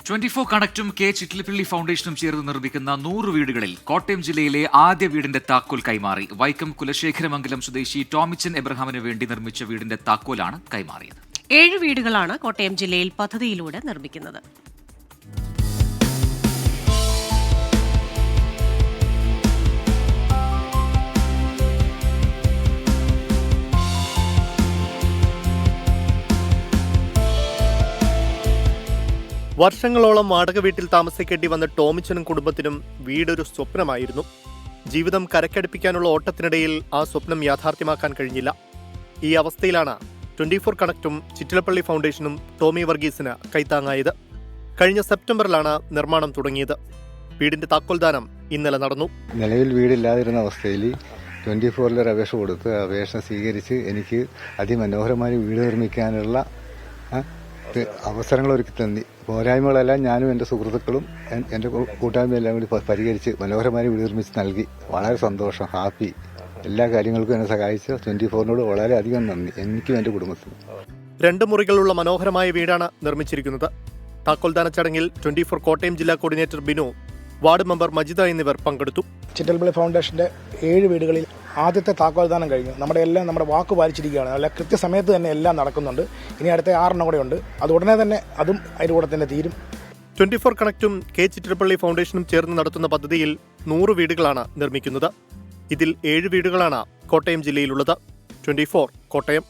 24 കണക്റ്റും K Chittilappilly ഫൗണ്ടേഷനും ചേർന്ന് നിർമ്മിക്കുന്ന 100 വീടുകളിൽ കോട്ടയം ജില്ലയിലെ ആദ്യ വീടിന്റെ താക്കോൽ കൈമാറി. വൈക്കം കുലശേഖരമംഗലം സ്വദേശി ടോമിച്ചൻ എബ്രഹാമിന് വേണ്ടി നിർമ്മിച്ച വീടിന്റെ താക്കോലാണ് കൈമാറിയത്. 7 വീടുകളാണ് കോട്ടയം ജില്ലയിൽ പദ്ധതിയിലൂടെ നിർമ്മിക്കുന്നത്. വർഷങ്ങളോളം വാടക വീട്ടിൽ താമസിക്കേണ്ടി വന്ന ടോമിച്ചനും കുടുംബത്തിനും വീടൊരു സ്വപ്നമായിരുന്നു. ജീവിതം കരക്കടുപ്പിക്കാനുള്ള ഓട്ടത്തിനിടയിൽ ആ സ്വപ്നം യാഥാർത്ഥ്യമാക്കാൻ കഴിഞ്ഞില്ല. ഈ അവസ്ഥയിലാണ് 24 കണക്റ്റും ചിറ്റിലപ്പള്ളി ഫൗണ്ടേഷനും ടോമി വർഗീസിന് കൈത്താങ്ങായത്. കഴിഞ്ഞ സെപ്റ്റംബറിലാണ് നിർമ്മാണം തുടങ്ങിയത്. വീടിന്റെ താക്കോൽദാനം ഇന്നലെ നടന്നു. നിലവിൽ വീടില്ലാതിരുന്ന അവസ്ഥയിൽ 24 അപേക്ഷ കൊടുത്ത് അപേക്ഷ സ്വീകരിച്ച് എനിക്ക് അതിമനോഹരമായി വീട് നിർമ്മിക്കാനുള്ള അവസരങ്ങൾ ഒരുക്കി തന്നി. പോരായ്മകളെല്ലാം ഞാനും എൻ്റെ സുഹൃത്തുക്കളും എൻ്റെ കൂട്ടായ്മയെല്ലാം കൂടി പരിഹരിച്ച് മനോഹരമായി വീട് നിർമ്മിച്ച് നൽകി. വളരെ സന്തോഷം, ഹാപ്പി. എല്ലാ കാര്യങ്ങൾക്കും എന്നെ സഹായിച്ച 24നോട് വളരെയധികം നന്ദി, എനിക്കും എൻ്റെ കുടുംബത്തിനും. 2 മുറികളുള്ള മനോഹരമായ വീടാണ് നിർമ്മിച്ചിരിക്കുന്നത്. താക്കോൽദാന ചടങ്ങിൽ 24 കോട്ടയം ജില്ലാ coordinator Binu, ward member Majida എന്നിവർ പങ്കെടുത്തു. ചിറ്റിലപ്പള്ളി ഫൗണ്ടേഷന്റെ 7 വീടുകളിൽ ആദ്യത്തെ താക്കോൽദാനം കഴിഞ്ഞു. നമ്മുടെ വാക്ക് പാലിച്ചിരിക്കുകയാണ്. നല്ല കൃത്യസമയത്ത് തന്നെ എല്ലാം നടക്കുന്നുണ്ട്. ഇനി അടുത്ത 6 കൂടെ ഉണ്ട്. അത് ഉടനെ തന്നെ അതും അതിൻ്റെ കൂടെ തന്നെ തീരും. 24 കണക്റ്റും കെ ചിറ്റിലപ്പള്ളി ഫൗണ്ടേഷനും ചേർന്ന് നടത്തുന്ന പദ്ധതിയിൽ 100 വീടുകളാണ് നിർമ്മിക്കുന്നത്. ഇതിൽ 7 വീടുകളാണ് കോട്ടയം ജില്ലയിലുള്ളത്. 24 കോട്ടയം.